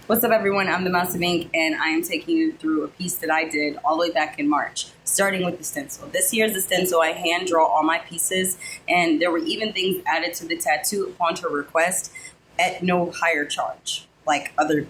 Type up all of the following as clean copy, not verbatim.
What's up, everyone? I'm the Mouse of Ink, and I am taking you through a piece that I did all the way back in March, starting with the stencil. This here is the stencil. I hand draw all my pieces, and there were even things added to the tattoo upon her request at no higher charge, like other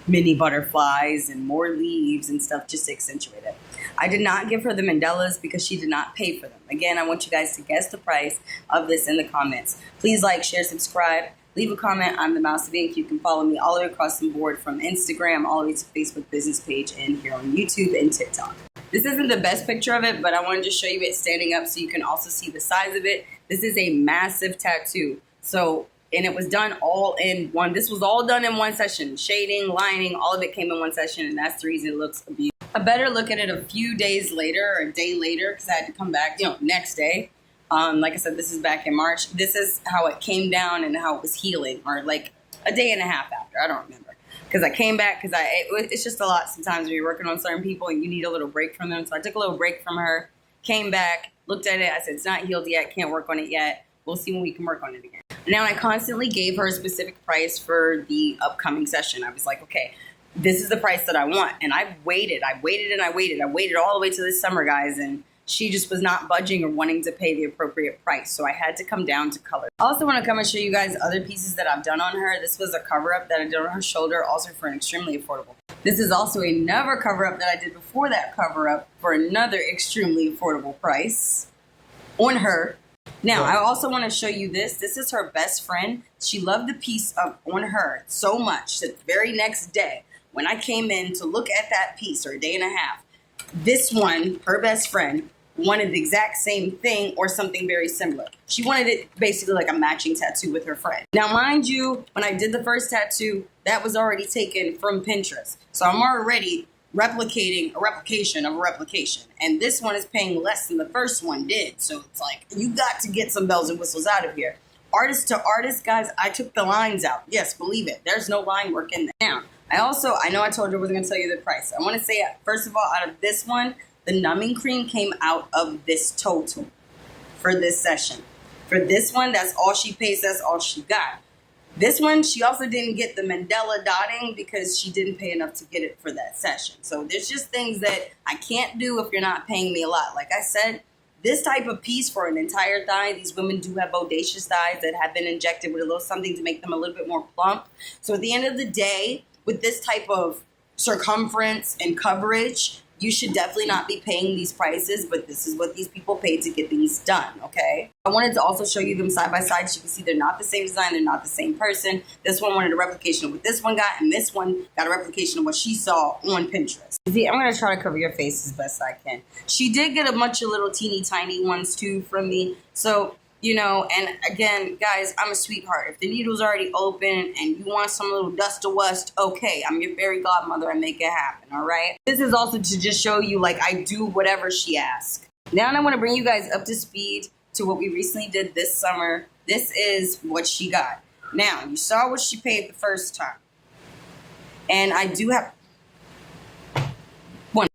mini butterflies and more leaves and stuff just to accentuate it. I did not give her the mandalas because she did not pay for them. Again, I want you guys to guess the price of this in the comments. Please like, share, subscribe. Leave a comment. I'm the Mouse of Ink. You can follow me all the way across the board from Instagram all the way to Facebook business page and here on YouTube and TikTok. This isn't the best picture of it, but I wanted to show you it standing up so you can also see the size of it. This is a massive tattoo. And it was done all in one. This was all done in one session. Shading, lining, all of it came in one session, and that's the reason it looks beautiful. A better look at it a few days later or a day later because I had to come back, next day. Like I said, this is back in March. This is how it came down and how it was healing, or like a day and a half after. I don't remember. Because I came back because it's just a lot sometimes when you're working on certain people and you need a little break from them. So I took a little break from her, came back, looked at it. I said, it's not healed yet. Can't work on it yet. We'll see when we can work on it again. Now, I constantly gave her a specific price for the upcoming session. I was like, okay, this is the price that I want. And I waited and I waited. I waited all the way to this summer, guys. And she just was not budging or wanting to pay the appropriate price. So I had to come down to color. I also want to come and show you guys other pieces that I've done on her. This was a cover-up that I did on her shoulder, also for an extremely affordable. This is also another cover-up that I did before that cover-up for another extremely affordable price on her. Now, I also want to show you this. This is her best friend. She loved the piece up on her so much that the very next day, when I came in to look at that piece, or a day and a half, this one, her best friend, wanted the exact same thing or something very similar. She wanted it basically like a matching tattoo with her friend. Now, mind you, when I did the first tattoo, that was already taken from Pinterest. So I'm already replicating a replication of a replication. And this one is paying less than the first one did. So it's like, you got to get some bells and whistles out of here. Artist to artist, guys, I took the lines out. Yes, believe it. There's no line work in there. Now, I know I told you I wasn't going to tell you the price. I want to say, first of all, out of this one, the numbing cream came out of this total for this session. For this one, that's all she pays. That's all she got. This one, she also didn't get the mandala dotting because she didn't pay enough to get it for that session. So there's just things that I can't do if you're not paying me a lot. Like I said, this type of piece for an entire thigh, these women do have bodacious thighs that have been injected with a little something to make them a little bit more plump. So at the end of the day, with this type of circumference and coverage, you should definitely not be paying these prices, but this is what these people pay to get things done, okay? I wanted to also show you them side by side so you can see they're not the same design, they're not the same person. This one wanted a replication of what this one got, and this one got a replication of what she saw on Pinterest. See, I'm gonna try to cover your face as best I can. She did get a bunch of little teeny tiny ones too from me, so and again, guys, I'm a sweetheart. If the needle's already open and you want some little dust to wust, okay, I'm your fairy godmother and make it happen, all right? This is also to just show you, like, I do whatever she asks. Now I want to bring you guys up to speed to what we recently did this summer. This is what she got. Now, you saw what she paid the first time. And I do have one.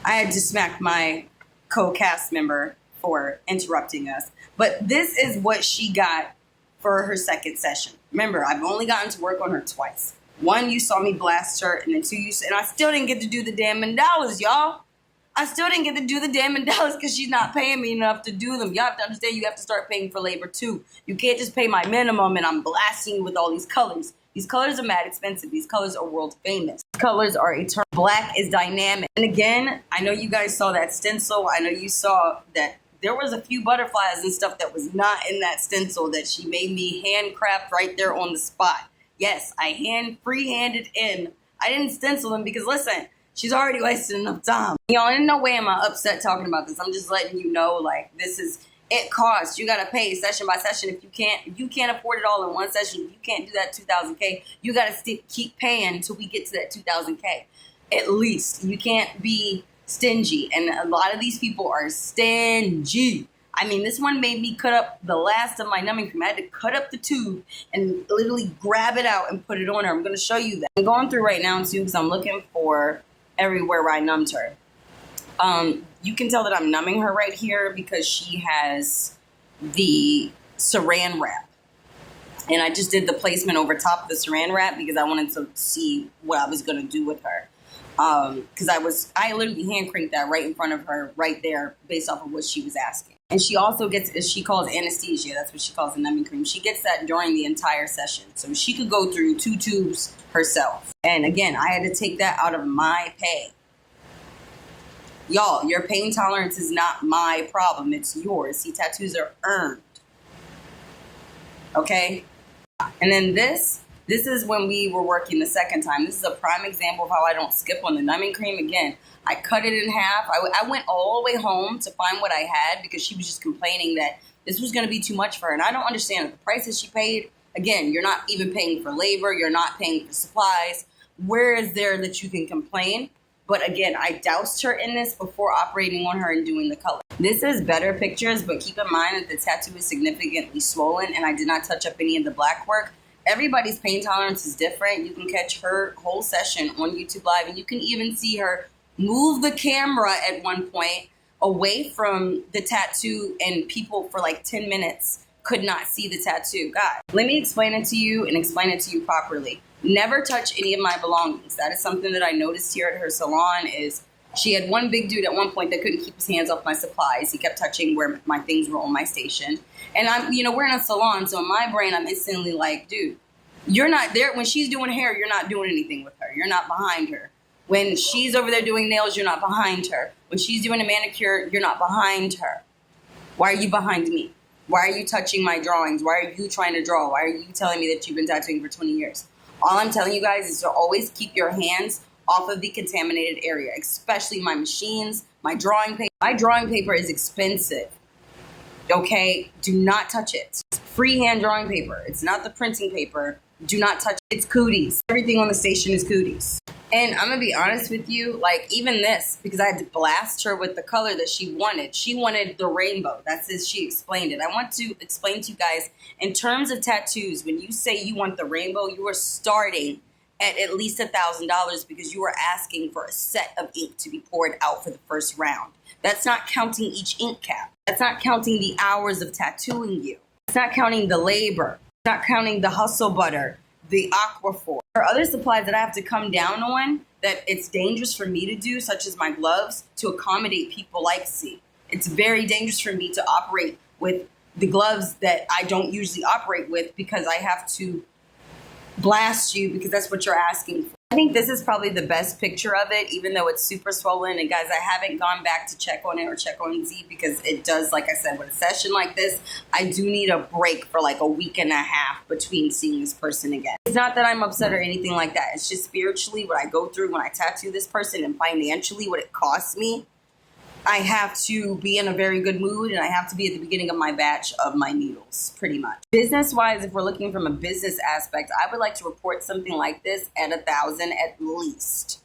I had to smack my co-cast member for interrupting us. But this is what she got for her second session. Remember, I've only gotten to work on her twice. One, you saw me blast her, and then two, and I still didn't get to do the damn mandalas, y'all. I still didn't get to do the damn mandalas because she's not paying me enough to do them. Y'all have to understand, you have to start paying for labor too. You can't just pay my minimum and I'm blasting you with all these colors. These colors are mad expensive. These colors are world famous. These colors are eternal. Black is dynamic. And again, I know you guys saw that stencil. I know you saw that there was a few butterflies and stuff that was not in that stencil that she made me handcraft right there on the spot. Yes, I freehanded in. I didn't stencil them because, listen, she's already wasted enough time. Y'all, in no way am I upset talking about this. I'm just letting you know, like, this is, it costs. You got to pay session by session. If you can't afford it all in one session, you can't do that 2,000K. You got to keep paying until we get to that 2,000K. At least. You can't be stingy, and a lot of these people are stingy. I mean, this one made me cut up the last of my numbing cream. I had to cut up the tube and literally grab it out and put it on her. I'm going to show you that. I'm going through right now too because I'm looking for everywhere where I numbed her. You can tell that I'm numbing her right here because she has the saran wrap And I just did the placement over top of the saran wrap because I wanted to see what I was going to do with her. Because I literally hand cranked that right in front of her, right there, based off of what she was asking. And she also gets, as she calls anesthesia, that's what she calls the numbing cream. She gets that during the entire session. So she could go through 2 tubes herself. And again, I had to take that out of my pay. Y'all, your pain tolerance is not my problem. It's yours. See, tattoos are earned. Okay? And then this is when we were working the second time. This is a prime example of how I don't skip on the numbing cream. Again, I cut it in half. I went all the way home to find what I had because she was just complaining that this was going to be too much for her. And I don't understand the prices she paid. Again, you're not even paying for labor. You're not paying for supplies. Where is there that you can complain? But again, I doused her in this before operating on her and doing the color. This is better pictures, but keep in mind that the tattoo is significantly swollen and I did not touch up any of the black work. Everybody's pain tolerance is different. You can catch her whole session on YouTube Live, and you can even see her move the camera at one point away from the tattoo, and people for like 10 minutes could not see the tattoo. God, let me explain it to you and explain it to you properly. Never touch any of my belongings. That is something that I noticed here at her salon. Is she had one big dude at one point that couldn't keep his hands off my supplies. He kept touching where my things were on my station. And we're in a salon, so in my brain, I'm instantly like, dude, you're not there. When she's doing hair, you're not doing anything with her. You're not behind her. When she's over there doing nails, you're not behind her. When she's doing a manicure, you're not behind her. Why are you behind me? Why are you touching my drawings? Why are you trying to draw? Why are you telling me that you've been tattooing for 20 years? All I'm telling you guys is to always keep your hands off of the contaminated area, especially my machines, my drawing paper. My drawing paper is expensive. Okay, do not touch it. It's freehand drawing paper. It's not the printing paper. Do not touch it. It's cooties. Everything on the station is cooties. And I'm going to be honest with you, like even this, because I had to blast her with the color that she wanted. She wanted the rainbow. That's as she explained it. I want to explain to you guys, in terms of tattoos, when you say you want the rainbow, you are starting at least $1,000 because you are asking for a set of ink to be poured out for the first round. That's not counting each ink cap. That's not counting the hours of tattooing you. It's not counting the labor. It's not counting the hustle butter, the aquaphor. There are other supplies that I have to come down on that it's dangerous for me to do, such as my gloves, to accommodate people like C. It's very dangerous for me to operate with the gloves that I don't usually operate with because I have to blast you because that's what you're asking for. I think this is probably the best picture of it, even though it's super swollen. And guys, I haven't gone back to check on it or check on Z because it does, like I said, with a session like this, I do need a break for like a week and a half between seeing this person again. It's not that I'm upset or anything like that. It's just spiritually what I go through when I tattoo this person and financially what it costs me. I have to be in a very good mood and I have to be at the beginning of my batch of my needles, pretty much. Business-wise, if we're looking from a business aspect, I would like to report something like this at 1,000 at least.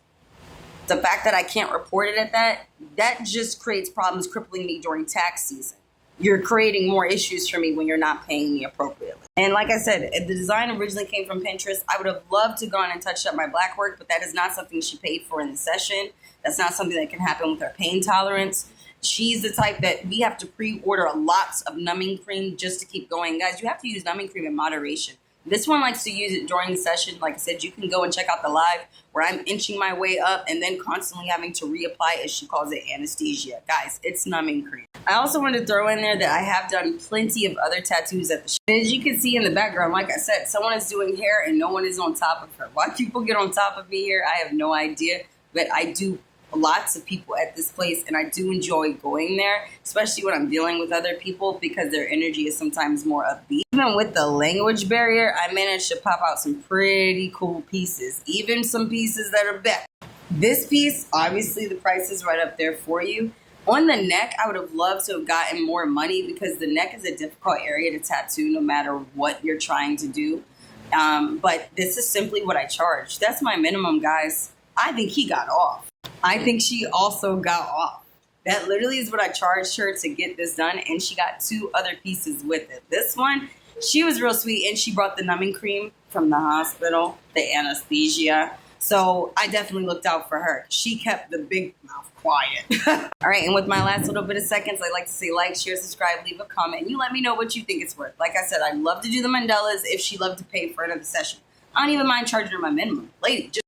The fact that I can't report it at that just creates problems crippling me during tax season. You're creating more issues for me when you're not paying me appropriately. And like I said, the design originally came from Pinterest. I would have loved to gone and touched up my black work, but that is not something she paid for in the session. That's not something that can happen with her pain tolerance. She's the type that we have to pre-order lots of numbing cream just to keep going. Guys, you have to use numbing cream in moderation. This one likes to use it during the session. Like I said, you can go and check out the live where I'm inching my way up and then constantly having to reapply, as she calls it, anesthesia. Guys, it's numbing cream. I also wanted to throw in there that I have done plenty of other tattoos at the shop. As you can see in the background, like I said, someone is doing hair and no one is on top of her. Why people get on top of me here, I have no idea. But I do lots of people at this place and I do enjoy going there, especially when I'm dealing with other people because their energy is sometimes more upbeat. Even with the language barrier, I managed to pop out some pretty cool pieces, even some pieces that are better. This piece, obviously the price is right up there for you. On the neck, I would have loved to have gotten more money because the neck is a difficult area to tattoo no matter what you're trying to do. But this is simply what I charge. That's my minimum, guys. I think he got off. I think she also got off. That literally is what I charged her to get this done, and she got 2 other pieces with it. This one, she was real sweet, and she brought the numbing cream from the hospital, the anesthesia. So I definitely looked out for her. She kept the big mouth quiet. All right, and with my last little bit of seconds, I'd like to say like, share, subscribe, leave a comment, and you let me know what you think it's worth. Like I said, I'd love to do the Mandelas if she loved to pay for another session. I don't even mind charging her my minimum. Lady, just